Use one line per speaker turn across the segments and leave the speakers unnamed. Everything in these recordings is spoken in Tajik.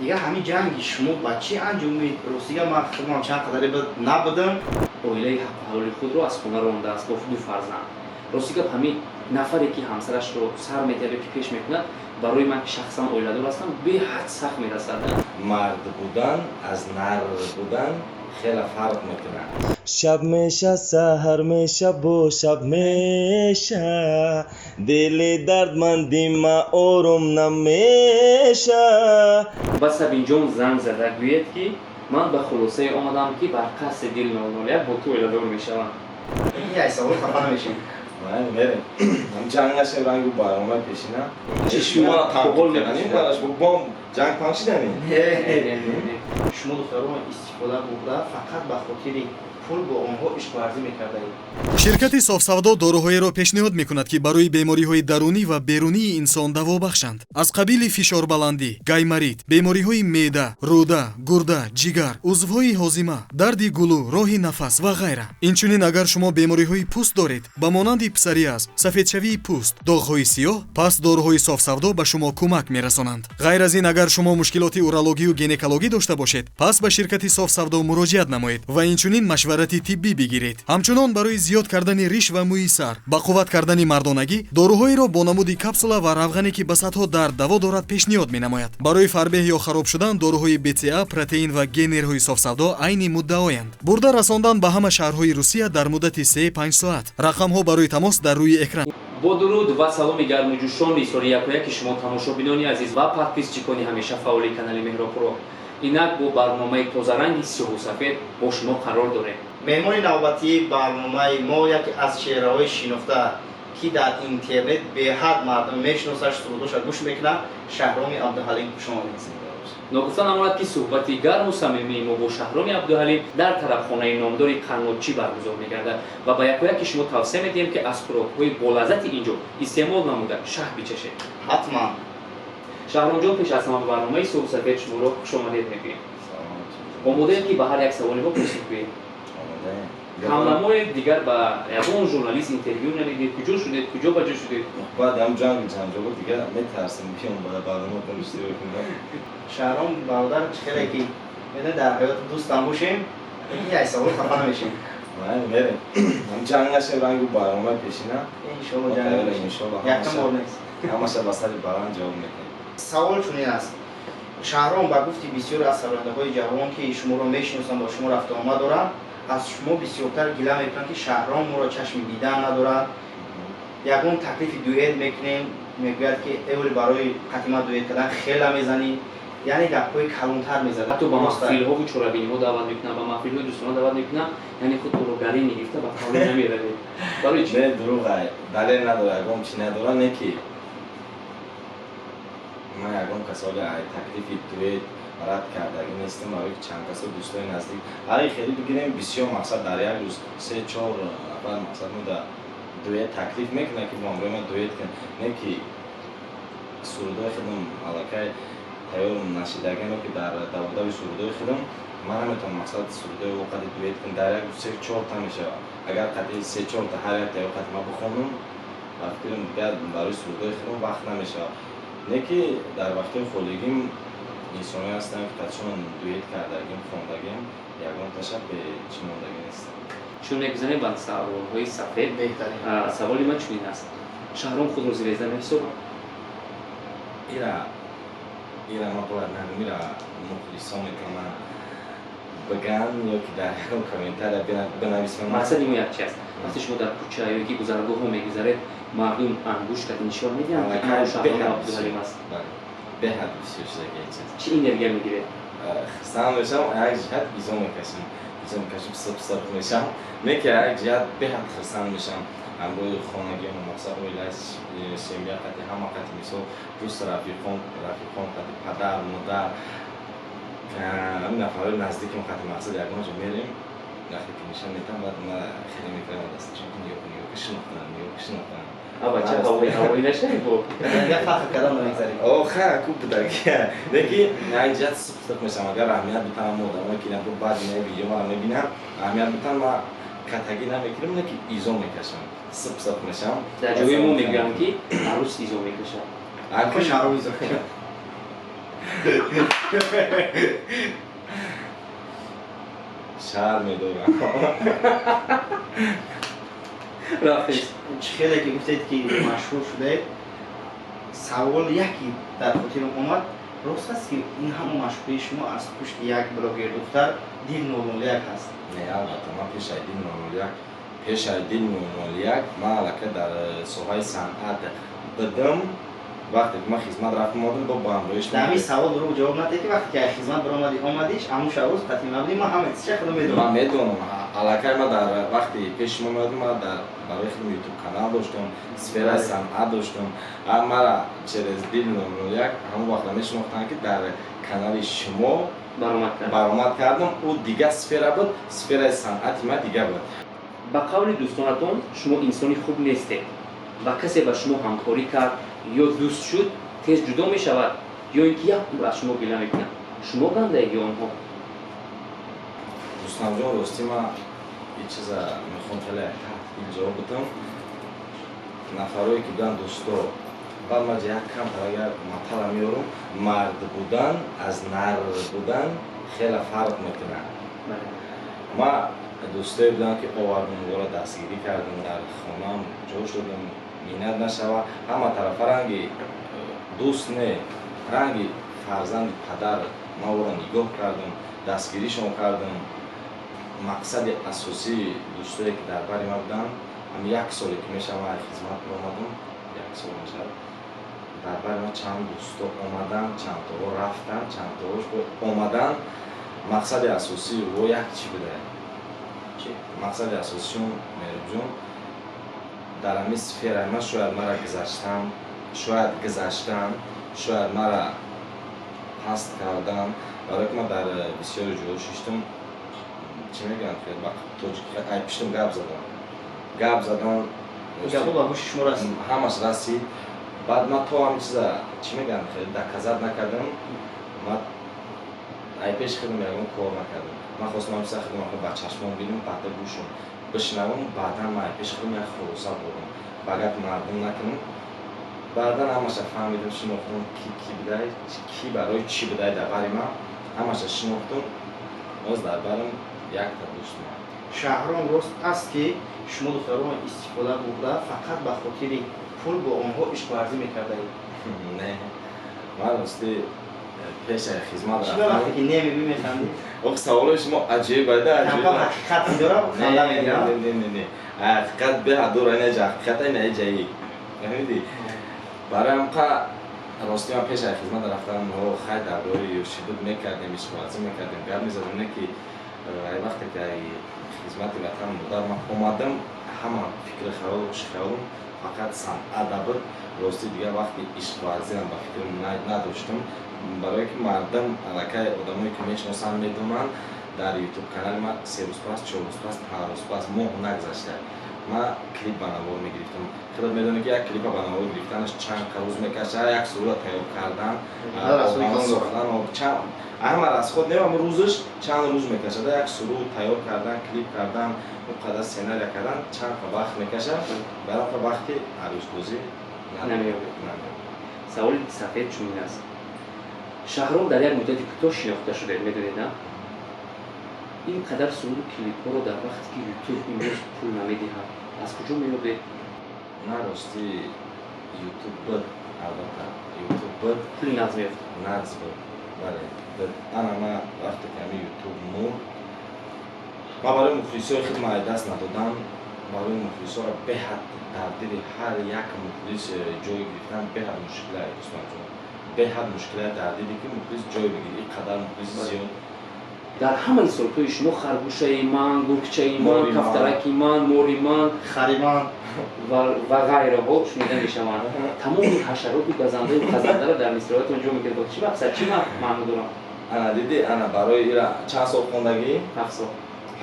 دیگه همین جنگ شما با چی انجامید؟ روسیه ما خودم چند قدری نبودم.
اویله حق و حلال خود رو از خونه رانده است با دو فرزند. راستی که همین نفری که همسرش رو سر می‌داره که پیش می‌کند برای من شخصا اویله‌دار هستم به حد سخت می‌رسد.
مرد بودن از نر بودن خیلی فرق میکنه.
شب میشه سحر میشه بو شب میشه دل دردمندی ما آروم نمیشه.
بس اینجا زنگ زده گوید که من به خلاصه آمدم که بر قصد دل نالنالیت با تو اویله‌دار میشوم.
این ایساول خفه نمیشیم.
من میرم هم جنگش رنگو برنامه پیشینه
چشم
شما
قبول
تنبیه کنیم براش بگم جنگ تمشیدنی
شما دختران استفاده بوده فقط به خاطر پول با آنها عشق ورزی میکرده.
شرکتی صاف‌سودا داروهایро пешниҳод мекунад ки барои бемориҳои дарунӣ ва берунии инсон даво бахшанд. Аз қабили фишорбаландӣ, гаймарит, бемориҳои меъда, рӯда, гурда, ҷигар, узвҳои ҳозима, дарди гулӯ, роҳи нафас ва ғайра. Инчунин агар шумо бемориҳои пӯст доред, ба монанди псориаз, сафедшавии пӯст, доғҳои сиёҳ, пас дороҳои софсавдо ба шумо кӯмак мерасонанд. ғайр аз ин агар шумо мушкилоти урологию гинекологӣ дошта бошед, пас ба ширкати софсавдо муроҷиат намоед ва инчунин машварати тиббӣ бигиред. ҳамчунон барои зиёд кардани риш ва мӯи сар, ба қувват кардани мардонагӣ, доруҳоеро бо намуди капсула ва равғане ки ба садҳо дард даво дорад пешниҳод менамояд. Барои фарбеҳ ё хароб шудан доруҳои БЦА, протеин ва генерҳои софсавдо айни муддаоянд. бурда расондан ба ҳама шаҳрҳои Русия дар муддати 3-5 соат. рақамҳо барои тамос дар рӯи экран.
با درود و سلام گرمجوشان سال یک شما تماشابینان عزیز و پادپیسچیکانی همیشه فعال کانال مهرپرو. اینک با برنامه تازه رنگ سیاه و سفید با شما قرار داریم.
مهمان نوبتی برنامه ما یکی از چهره‌های شناخته که در اینترنت به هر مردم میشناسش سرودش گوش میکنه شهرام عبدالحلیم شما می‌رسید.
ناگفتن امانت که صحبتی گرم و صمیمی ما با شهرام عبدالحلیم در طرفخانه نامداری قناتچی برگزار می‌گردد و با یک شما توصیه می‌دهیم که از خوراک‌های بالذات اینجا استعمال نموده شه بچشید.
حتما.
شهرام جان پیش از تمام برنامه سیاه و سفید شما رو خوش آمدید میگیم. آماده که به هر یک سوالی ما پاسخ بدهید. همنمای دیگر با اون ژورنالیست اینترویو نمیدید کجا شدید کجا بجا شدید
بعد هم جنگ بود دیگه میترسم بیام بالا برنامه کنشتی بکنم.
شهرام برادر خیلی که بده در حیات دوستم باشیم این ایساول خفه نمیشیم.
من میرم هم جنگش رنگو برنامه پیشینه
انشالله جنگ یکم بار نیست
همشه بسر بران جواب میکنم.
سوال چنین است شهرام با گفتی بسیار از سرنده‌های جوان که شما رو میشناسن با شما رفت آمد دارن از شما بسیارتر گله میکنن که شهرام ما را چشم دیدن ندارد یکون تکلیف دوئت میکنیم میگوید که اول برای قدیما دوئت کردن خیلی میزنی یعنی گپ‌های کلانتر میزنه
حتی با محفل‌ها و چورابینی‌ها دعوت میکنن با محفل‌های دوستانه دعوت میکنن یعنی خود رو گری نگرفته با کاری نمیره برای چی
نه دروغه دلیل نداره اگم چی نداره نه که من اگم کسایی تکلیف دوئت رد کرده اگه نیستم برای چند کسا دوستای نزدیک برای خیلی بگیریم بسیار مقصد در یک روز 3-4 نفر مقصد ما در دوئت تکلیف میکنه که با امروی من دوئت کن نه که سرودای خودم علاقه تیار نشیدگی که در دوادوی سرودای خودم من نمیتونم مقصد سرودای وقت دوئت کن در یک روز 3-4 تا میشه اگر قطعی 3-4 تا هر یک تیار قطعی ما بخونم وقتی دیگر برای سرودای خودم وقت نمیشه نه که در وقتی خودگیم اینسانی هستن که قدشون دویت کردگیم خوندگیم یکان تشک به چموندگی نیستم
چون میگذاریم با سوال‌های سفید سوالی من چنین است شهرام خود رو زیرزده می‌حساب
ایرا ما باید نمیره مخلصانی که من بگن یا که در هم کامنتر بنویسم
مقصد این یک چی است وقتی شما در کوچه یا یکی گذرگاه ها میگذارید مردم انگشت نشان میدن که این شهرام عبدالحلیم است
به حد بسیار شده چیز
چی انرژی میگیره
خستم بشم یک جهت ایزو میکشم سب میشم میگه یک جهت به حد خستم میشم امروی خانگی و مقصد روی لایس شیمیه قطعی همه قطعی میسو دوست رفیقان قطعی پدر مادر این نفرهای نزدیکم قطعی مقصد یکمان جو میریم وقتی که میشم میتونم بعد من خیلی میکنم دستشون که نیوکش نکنم
بچه هوایی نشدی با
یک فقط کلام نمیگذاریم
خیلی خوب بودگیه دیگه یک جهت سبت میشم اگر اهمیت بتونم مادرمه که نبود بعد اینه ویدیو ما میبینم اهمیت بتونم ما کتگی نمیکنم نه که ایزو میکشم سبت میشم
در جوی مو میگم که عروس ایزو میکشم
شهرام ایزو
شهر میدونم
رفتید
خیلی که گفتید که مشهور شده سوال یکی در خاطرم اومد راست است که این همه مشهوری شما از پشت یک بلاگر دختر دیل 001 هست
نه البته ما پیش از دیل 001 پیش از دیل 001 ما علاقه در سوهای صنعت بدم وقتی که ما خدمت رفتم آمدم با همراهیش
در همین سوال رو جواب ندید که وقتی که خدمت برآمدیش همون روز قطعی مبنی ما همه چیز خودم میدونم
من میدونم علاقه ما در وقتی پیش ما اومدم ما در برای خودم یوتیوب کانال داشتم سفر صنعت داشتم اما را через دیل 001 همون وقت میشناختن که در کانال شما برآمد کردم او دیگه سفر بود سفر صنعت ما دیگه بود
با قول دوستانتون شما انسانی خوب نیستید و کسی با شما همکاری کرد یا دوست شد تیز جدا می شود یا اینکه یک پول از شما گله میکنن شما گنده‌ای یا آنها
دوستان جان راستی ما یه چیز میخوام خیلی اینجا بودم نفرهایی که بودن دوستا بعد ما یک کم اگر مطلع میارم مرد بودن از نر بودن خیلی فرق میکنه ما دوستایی بودن که آوردم وارد دستگیری کردم در خانم جا شدم مینت نشوه همه طرف رنگی دوست نه رنگی فرزند پدر ما او را نگاه کردم دستگیریشون کردم مقصد اساسی دوستایی که در بر ما بودن هم یک سالی که میشه ما خدمت آمدم یک سال میشه در بر ما چند دوستا آمدن چند تا رفتن چند تا آمدن مقصد اساسی و یک چی بوده مقصد اساسیشون میرم در همین سفر ما شاید مرا گذشتم شاید مرا پست کردم برای که ما در بسیار جور ششتم چی میگن که با پیشتم گپ زدم
گپو با گوش شما رسید
همش رسید بعد ما تو هم چیزا چی میگن که دکزد نکردم ما ای پیش خودم میگم کار نکردم من خواستم همچه خودم با چشمام بینم بعد گوشم بشنوم بعدا ما ای پیش خودم یک خروسا بودم بگت مردم نکنم بعدا همش فهمیدم شناختم کی بوده کی برای چی بوده در بر ما همش شناختم باز در برم یک تا دوست ما
شهرام راست است که شما دختران استفاده بوده فقط به خاطر پول با آنها عشق ورزی میکردید
نه من راستی پیش خدمت
چرا وقتی که نمیبینی میخندی
آخه سوال شما عجیب بوده عجیب
حقیقت داره خنده میگیره
نه حقیقت به دور نه حقیقت نه جایی فهمیدی برای همقا راستی من پیش خدمت رفتم و خیلی در روی شدود میکردیم اشتباهی میکردیم گرد میزدم نه که وقتی که خدمت وطن بودم من اومدم همه فکر خیالم فقط صنعت بود راستی دیگه وقتی اشتباهی هم با فکرم نداشتم برای که مردم علاقه آدمایی که میشناسن میدونن در یوتیوب کانال ما 3 روز پس 4 روز پس 5 روز پس ماه نگذشته ما کلیپ بنوار میگرفتم خودت میدونی که یک کلیپ بنوار گرفتنش چند روز میکشه یک صورت تیار کردن ساختن و چند اما از خود نمیم روزش چند روز میکشه یک صورت تیار کردن کلیپ کردن مقدر سیناریا کردن چند وقت میکشه برای وقتی عروس دوزی
نمیابه سوال سفید چون است شهرام در یک مدت کوتاه شناخته شده میدونید نه این قدر صورت کلیپ ها رو در وقتی که یوتیوب امروز پول نمیدهد از کجا میابه
نه راستی یوتیوب بود البته یوتیوب بود
پول نقد میافت
نقد بود بله انا ما وقتی که همین یوتیوب مرد ما برای مخلصای خود ما دست ندادم برای مخلصا را به حد تبدیل هر یک مخلص جای گرفتن به حد مشکل است به حد مشکل تبدیلی که مخلص جای بگیری این قدر مخلص زیاد
در همه سالهای شما خرگوشه ایمان، گرگچه ایمان، کفترک ایمان، مور ایمان،
خریمان
و غیره ها شنیده میشوند. تمام این حشرات گزنده و خزنده را در مصرعاتون جا میگیرد. چی مقصد چی معنی دارم؟
انا دیدی انا برای ایران چند سال خوندگی
7 سال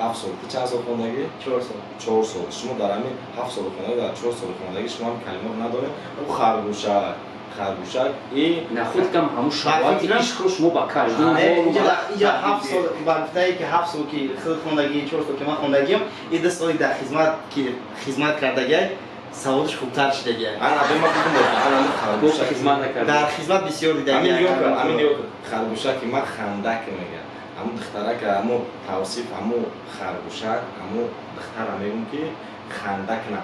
7 سال چند سال خوندگی
4 سال
4 سال شما در همین 7 سال خوندگی در 4 سال خوندگی شما هم کلمه نداره او خرگوشک این
نه خود کم همون شباهت عشق رو شما با کردن
اینجا 7 سال برفتایی که 7 سال که خود خوندگی 4 سال که من خوندگیم این 2 سال در خدمت که خدمت کردگی саводаш хубтар шидагия.
ана бема будем ана
گفت
харгуша
خدمت نکرد.
дар хизмат бисёр дидагия.
амин ёк харгуша ки ма хандак мегам аму духтара ки аму тавсиф аму харгуша аму духтара мегум ки хандак на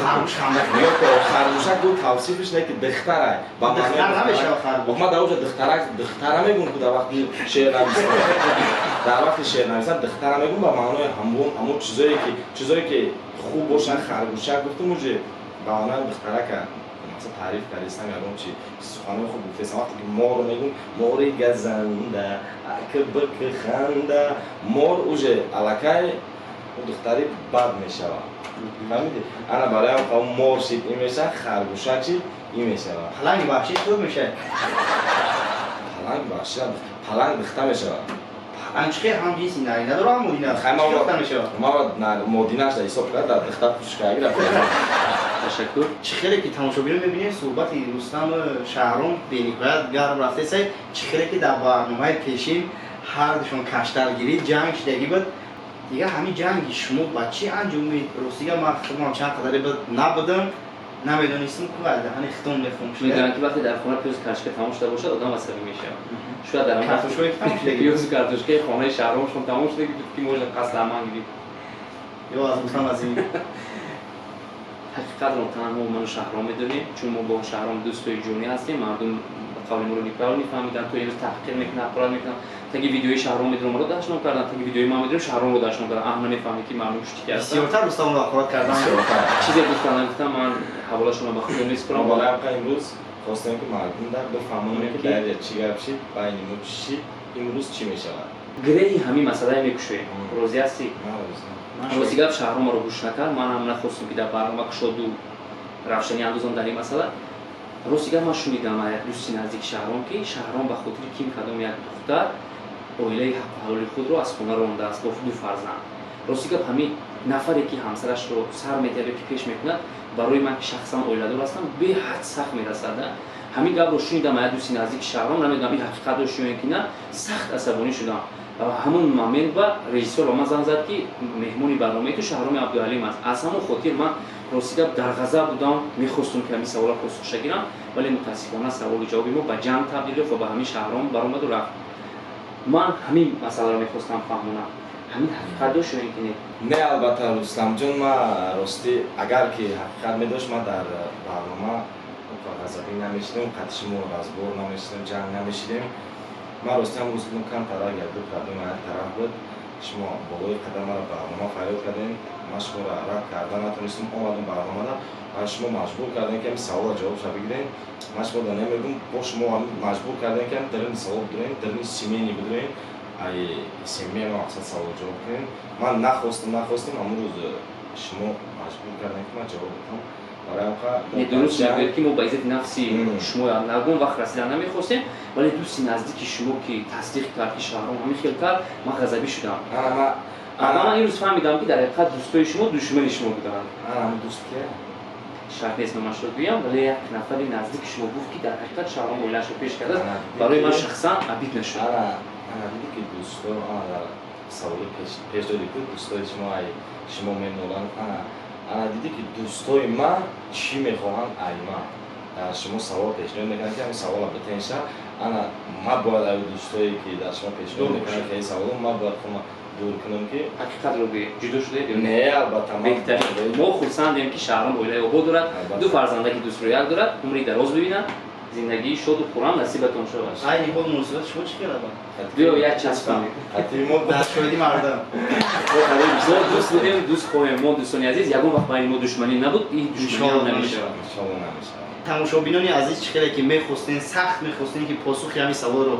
خاموش خندق.
ёк харгуша гу тавсифиш не ки духтара ба
دختر نمیشه خرگوش.
ма дар оҷа духтара мегум ки дар вақти шеър нависам дар вақти шеър нависам духтара мегум ба маънои ҳамон чизое ки хуб бошанд харгуша гуфтам уже ба маънои духтара ка مثلا تعریف کردیم یادم چی سخنان خوب گفتیم وقتی که مور میگم موری گزنده اکبک خنده مور اوجه الکای اون دختری بد میشه فهمیدی انا برای اون مور شید این میشه خرگوشه چی این میشه
پلنگ وحشی خوب میشه.
پلنگ باشه پلنگ دخته میشه
انچخی هم جیسی نایی نداره هم مدینه است.
خیلی
دختر میشه.
ما مدینهش در حساب کرد در دخته پوشکایی رفت
تشکر.
چه خیلی که تماشاگران می‌بینید صحبت رستم شهرام بینی‌باید گرم رفته سای چه خیلی که در برنامه پیشین هر دوشون کشترگیری جنگ شدگی بود دیگه همین جنگی شما با چی انجام می‌دید روسیه ما خودم چند قدری بود نبودم نمیدونستم که بعد همین ختم می‌خوام
میدونم که وقتی در خونه پیوز کاشکه تمام شده باشه آدم عصبی میشه. شاید در اون
کارتوشکای تمام شده
پیوز کارتوشکه خانه شهرامشون تمام شده که موج قصد امان گیرید.
یا از گفتم از این
حقیقت رو تنها من و شهرام میدونیم چون ما با شهرام دوستای جونی هستیم مردم قول ما رو میفهمیدن تو این تحقیر میکنن اقرار میکنن تا که ویدیوی شهرام میدونم رو داشتم کردن تا که ویدیوی ما میدونم شهرام رو داشتم کردن احنا نمیفهمید که معلوم شد که هستن
بسیارتر رستم رو اخراج کردن
چیزی گفتم من حوالشون رو بخوام میسپرم
بالا هم امروز خواستم که مردم در بفهمونم که در چی گپ شد بین ما چی امروز چی میشود
گری همین مسئله میکشه روزی هستی روزی گپ شهرام رو گوش نکرد من هم نخواستم که در برنامه شد و روشنی اندازم در این مسئله روزی گپ من شنیدم یک دوستی نزدیک شهرام که شهرام به خاطر کیم کدام یک دختر اویله حق حلال خود رو از خونه رانده است با دو فرزند روزی گپ همین نفری که همسرش رو سر می‌دهه که پیش میکند برای من شخصا اویله دار هستم به حد سخت میرسد همین گپ رو شنیدم یک دوستی نزدیک شهرام نمیدونم این حقیقت رو شنیدم که نه سخت عصبانی شدم همون مومنت با رئیسور ما زنگ زد که مهمونی برنامه تو شهرام عبدالعلیم است از همون خاطر من راستی در غضب بودم میخواستم که همین سوال پاسخ بگیرم ولی متاسفانه سوال جوابی ما به جنگ تبدیل شد و به همین شهرام برآمد و رفت من همین مسئله رو میخواستم فهمونم همین حقیقت داشت یا اینکه
نه البته رستم جون ما راستی اگر که حقیقت میداشت ما در برنامه غضبی نمیشدیم قطشمو رازبور نمیشدیم جنگ نمیشدیم ما راستی هم روزی کم طرح گردو کردیم یک طرف بود شما بالای قدم را برنامه فریاد کردیم ما شما را رد کردن نتونستیم اومدیم برنامه را و شما مجبور کردیم که سوال جواب شو بگیریم ما شما را نمیگم با شما مجبور کردیم که در این سوال بدونیم در این سیمینی بدونیم ای سیمی ما مقصد سوال جواب کنیم من نخواستم امروز شما مجبور کردیم که ما جواب بدم
درست میگوید که ما با عزت نفسی شما نگون وقت رسیدن نمیخواستیم ولی دوستی نزدیک شما که تصدیق کرد که شهرام همین خیلی کرد من غضبی شدم اما من این روز فهمیدم که در حقیقت دوستای شما دشمن شما بودن
دوست که
شرط اسم من شد بگم ولی یک نفری نزدیک شما گفت که در حقیقت شهرام اویلش رو پیش کرده برای من شخصا عبید نشد
انا دیدی که دوستا در سوال پیش دادی که دوستای شما منولن انا دیدی که دوستای من چی میخواهند ایما شما سوال پیشنهاد میکنن که همین سوال بتینشه انا ما باید از دوستایی که در شما پیشنهاد میکنن که این سوال ما باید خودم دور کنم که
حقیقت رو به جدا شده
نه البته
بهترین ما خرسندیم که شهرام اویله آباد دارد دو فرزنده که دوست رو یک دارد عمری دراز ببینن زندگی شاد و خرم نصیبتون شود
این خود مناسبت شما چی کردن
بیا یک چسب کنیم
در شویدی مردم
ما دوست بودیم دوست خواهیم ما دوستانی عزیز یکم وقت بین ما دشمنی نبود این دشمنی هم نمیشه
تماشابینان عزیز چه خیلی که میخواستین سخت میخواستین که پاسخ همین سوال رو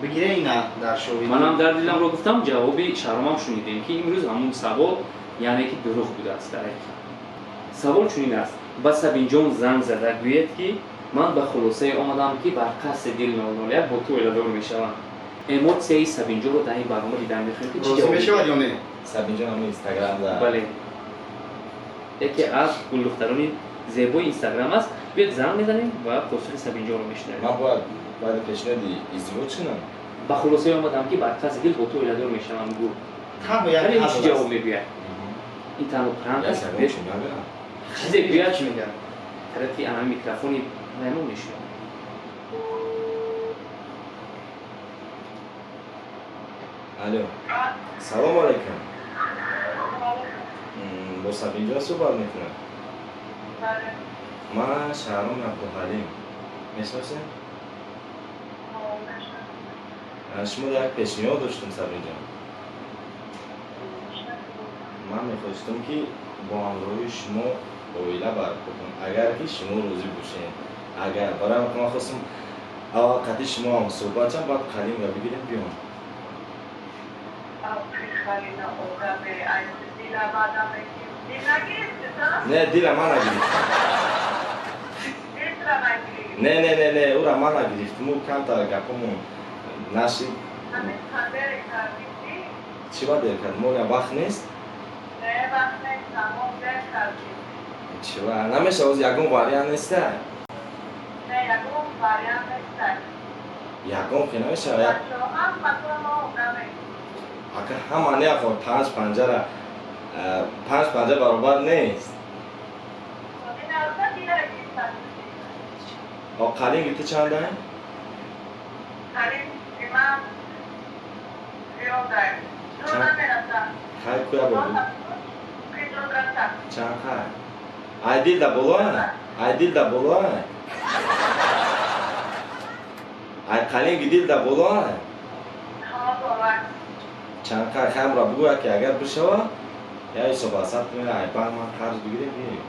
بگیره اینا در شویدی
منم در دلم رو گفتم جوابی شهرام هم شنیدیم که امروز همون سوال یعنی که دروغ بوده است در حقیقت سوال چنین است با سبین جان زنگ زده گوید که من به خلاصه آمدم که بر قصد دل نالنالیت با تو الادار میشوم اموسیای سبین جان رو در این برنامه دیدن میخوایم که چی جواب
میشود یا نه
سبین جان هم اینستاگرام داره
بله یکی از گل دختران زیبای اینستاگرام است بیاد زنگ میزنیم و پاسخ سبین جان رو میشنویم
من باید پیشنهاد ازدواج کنم
به خلاصه آمدم که بر قصد دل با تو الادار میشوم گو
هم باید
همین چی جواب میگوید این تنها پرند است چیزی گویا
چی میگم؟
طرفی انا میکروفونی ممنون میشه
الو سلام علیکم با سبینجا صحبت میکنم من شهرام عبدالحلیم میشناسین؟ شما در یک پیشنهاد داشتم سبینجا من میخواستم که با همراهی شما اویله برکنم اگر که شما روزی باشین اگر برای من خواستم اول قطعی شما هم صحبت هم بعد قلیم را بگیریم بیان نه دیل من نگرفتم نه او را من نگرفتم او کم تا گپمون نشید چی باید دیر کرد؟ مولا وقت نیست؟
نه وقت نیست اما دیر کردیم
چی باید؟ نمیشه از یکم واریان نیسته؟
نه یکم واریان نیسته
یکم که نمیشه؟
بچه هم مثلا ما نمید
اگه همانه اخواه پنج پنجه برابر نیست
این البته دیره گیستن
او قلیم گیته چنده؟
قریب ایمان زیاده دو نمیرسن
خیلی کویا
دو
بودیم؟
رسن
چند خیلی؟ ای دیل دا بلوه؟ ای دیل دا بلوه؟ ای قلیم گی دیل دا بلوه؟
ها باور
چند خیلی خیلی را بگوید که اگر بشوه یا ای صبح ساعت میره ای پنج من قرض بگیریم بیاییم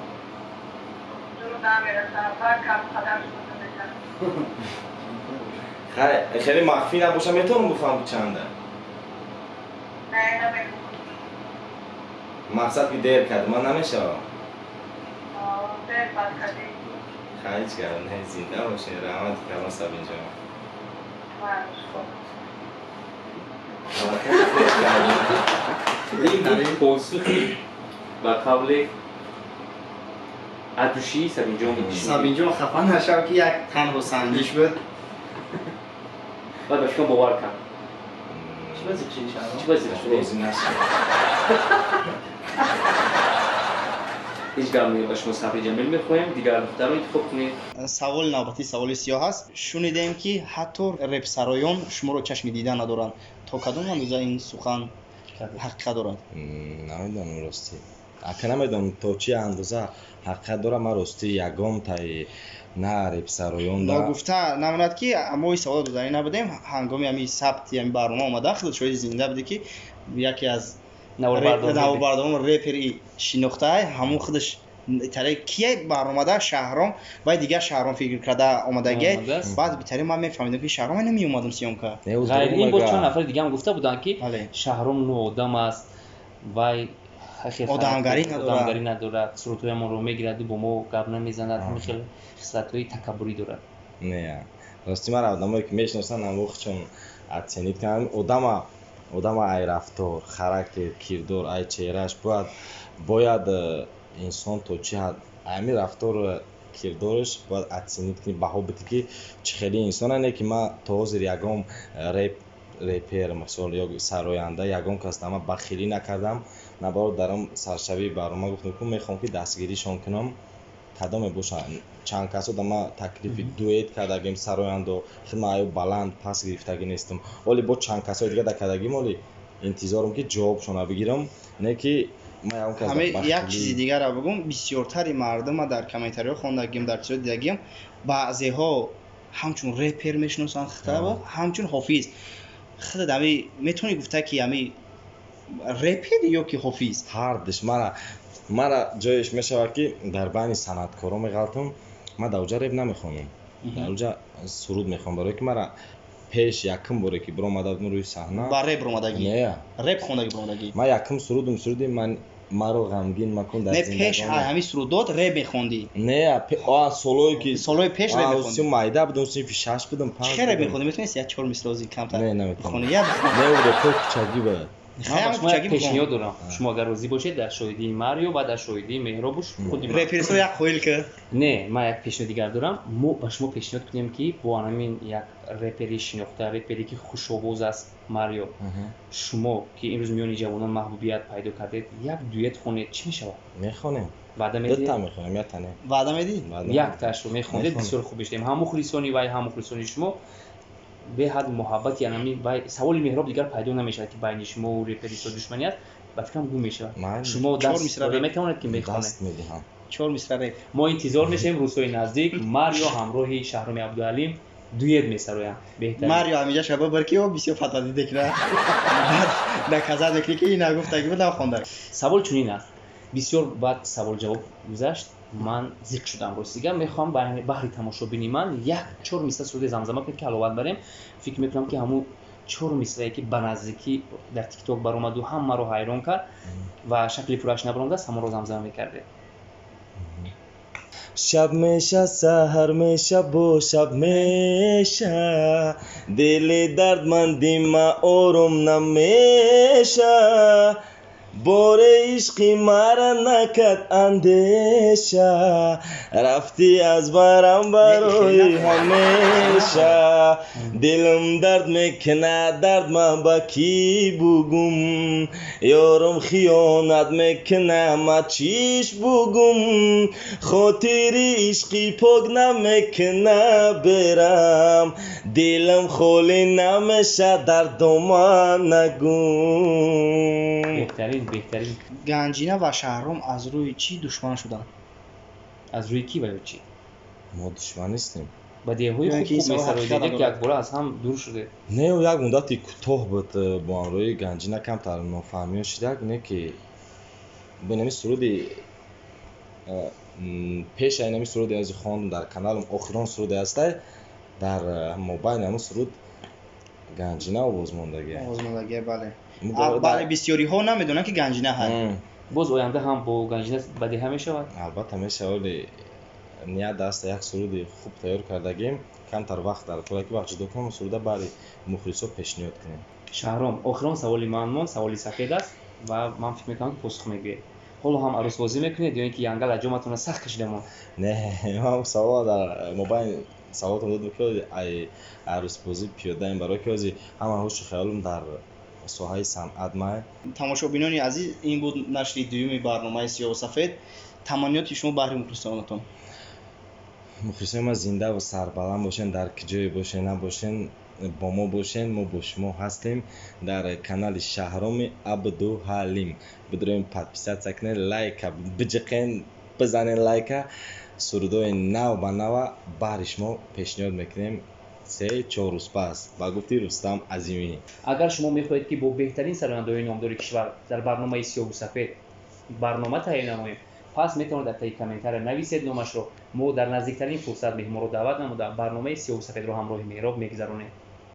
دو نمیرسن و کم قدر شده بشن
خیلی مخفی نباشه میتونم بفهم چنده
نه نمیرسن
مقصد که دیر کرد من نمیشه
دیر بد کردیم
خیلی کرد نه زنده باشه رحمت کردن سب اینجا
این پاسخی و قبل عدوشی سبینجا میدیشون
سبینجا خفه نشو که یک تنها سنجش بود
بعد باشکن باور کن
چی بازی چی
چی بازی
روزی
باشید؟
نشه
هیچ گرم میگه باشما صفحه جمیل میخوایم دیگر دختر رو انتخاب کنید
سوال نوبتی سوال سیاه هست شنیدیم که حتی رپ سرایان شما رو چشم دیدن ندارن تا کدوم اندازه این سخن حقیقت دارد
نمیدونم راستی اگه نمیدونم تا چی اندازه حقیقت داره من راستی یگام تای نه ریپ سرایون
ما
ده
گفته نموند که اما این سوال رو نبودیم هنگامی همی ثبت همی برنامه آمده خود شاید زنده بوده که یکی از نوابرداران رپری شناخته همون خودش تره کیه برنامه ده شهرام و دیگه شهرام فکر کرده آمده گه بعد بیتری من میفهمیدم که شهرام نمی اومدم سیام که
غیر این با چند نفر دیگه هم گفته بودن که
بله.
شهرام نو آدم است و آدمگری ندارد صورتهای ما رو میگیرد با ما گپ نمیزند خیلی خصلت‌های تکبری دارد
نه راستی من آدمایی که میشناسن هم وقت چون اتسنید کنم آدم ای رفتار خاراکتر کردار ای چهرهش باید انسان تو چی حد امی رفتار کردارش باید اتسنید کنی بها بده که چه خیلی انسان اینه که من تا حاضر یگام ریپر مثلا یا سراینده یگام کس اما بخیلی نکردم نباید درم سرشبی برام گفتم که میخوام که دستگیریشون کنم کدام باشن چند کسا دما تکلیف دویت کردگیم سراینده خیلی آیو بلند پس گرفتگی نیستم ولی با چند کسای دیگه کردگیم ولی انتظارم که جوابشون بگیرم نه که
همه یک چیزی دیگر را بگم بسیارتری مردم در کامنتاری خواندگیم در چیز دیدگیم بعضی ها همچون رپر میشناسن خطا همچون حافظ خود دمی میتونی گفته که همی رپر یا که حافظ
هر دش مرا جایش میشه که در بین صنعتکارا میغلطم من در اونجا رپ نمیخونم در اونجا سرود میخوام برای که مرا پیش یکم باره که برآمدم روی صحنه
با رپ برآمدگی
نه
رپ خوندگی برآمدگی
من یکم سرودم من مرا غمگین مکن در
نه
زندگی
پیش همین سرودات رپ میخوندی
نه سولوی که
سولوی پیش رپ میخوندی
سیم مایده بودم سیم 6 بودم 5
چه رپ میخوندی میتونی یک 4 مثل کمتر
نه نمیتونم
بخونی یا
نه اون تو چگی بود
من شما یک پیشنهاد دارم شما اگر راضی باشید در شاهدی ماریو و در شاهدی مهراب خودی من
رپرسو یک خویل که
نه من یک پیشنهاد دیگر دارم ما با شما پیشنهاد کنیم که با همین یک رپری شناخته رپری که خوش‌آواز است ماریو شما که امروز میانی جوانان محبوبیت پیدا کردید یک دویت خونید چی میشه
میخونیم
ваъда
Дutta
медиҳед
мехонам, я тане.
ваъда медӣ?
яктаашро мехондед бисёр хуб иштем ҳаму хулисони вай ҳаму хулисони шумо беҳад муҳаббати анами вай саволи меҳроб дигар пайдо намешавад ки байни шумову реперисо душманӣ аст ба фикрам гум мешавад
Ман
шумо
чор
даст
мисра
дода
реп.
метавонед ки мехонед
Даст медиҳам.
4 мисра реп.
мо интизор мешавем рӯзҳои наздик марио ҳамроҳи шаҳроми абдуалим дуэт месароянд беҳтарин
марио ҳамиҷа шаба барки о бисёр фатвади декра да каза декри ки ина гуфтаги буд хонда
савол чунин аст бисёр баъд савол ҷавоб гузашт ман зиқ шудам ростига мехоҳам баҳри тамошобини ман як 4 мисра суруди замзама кунед ки ҳаловат барем фикр мекунам ки ҳамун 4 мисрае ки ба наздикӣ дар тикток баромаду ҳамаро ҳайрон кард ва шакли пураш набарондаст ҳамонро замзама мекарде
شب میشه سحر میشه با شب میشه دل دردمندی ما آروم نمیشه بار عشقی مرا نکرد اندیشه رفتی از برم برای همیشه دلم درد میکنه درد من با کی بگم یارم خیانت میکنه ما چیش بگم خاطری عشقی پاک نمیکنه برم دلم خالی نمیشه در دامن نگم
беҳтарин
ганҷина ва шаҳром аз рӯи чӣ душман шуданд
аз рӯи ки ваю чӣ
ما دشمن نیستیم
ба деҳои
Ё ин ки
хуб
савол
месароидед
ҳақиқат
як
надорад.
якбора аз ҳам дур шуде
не як муддати кӯтоҳ буд бо ҳамроҳи ганҷина камтар нофаҳмиё шидак не ки бинами суруди пеша инами суруди ази хондум дар каналам охирон суруди ҳастай дар мобайни ҳамун суруд ганҷина овозмондагӣ
овозмондагӣ бале бале бисёриҳо намедонанд ки ганҷина ҳаст
боз оянда ҳам бо ганҷина бадеҳа мешавад
албатта мешавад вале ният аст як суруди хуб тайёр кардагем камтар вақт дар фора ки вақт ҷудо кунам суруда бари мухлисо пешниҳод кунем
шаҳром охирон саволи ман монд саволи сафед аст ва ман фикр мекунам ки посух мегӯед ҳоло ҳам арӯсбозӣ мекунед ё ин ки янгал аҷоматонро сахт кашида монд
не ман савол дар мобайни саволотам додам ки ай арӯсбозӣ пиёдаем барои ки ози ҳама ҳушу хаёлум дар соҳаи санъат май
тамошобинони азиз ин буд нашри дуюми барномаи сиёҳу сафед таманниёти шумо баҳри мухлисонатон
мухлисони ма зинда ва сарбаланд бошен дар ки ҷое бошен набошен бо мо бошен мо бо шумо ҳастем дар канали шаҳроми абдуҳалим бидроем подписатсия кунед лайка биҷиқен бизанед лайка сурудои нав ба нава баҳри шумо пешниҳод мекунем 3-4 рӯз пас ба гуфти рустам азимӣ
агар шумо мехоҳед ки бо беҳтарин сарояндаҳои номдори кишвар дар барномаи сиёҳу сафед барнома таҳия намоем пас метавонед дар таи комментария нависед номашро мо дар наздиктарин фурсат меҳмонро даъват намуда барномаи сиёҳу сафедро ҳамроҳи меҳроб мегузаронем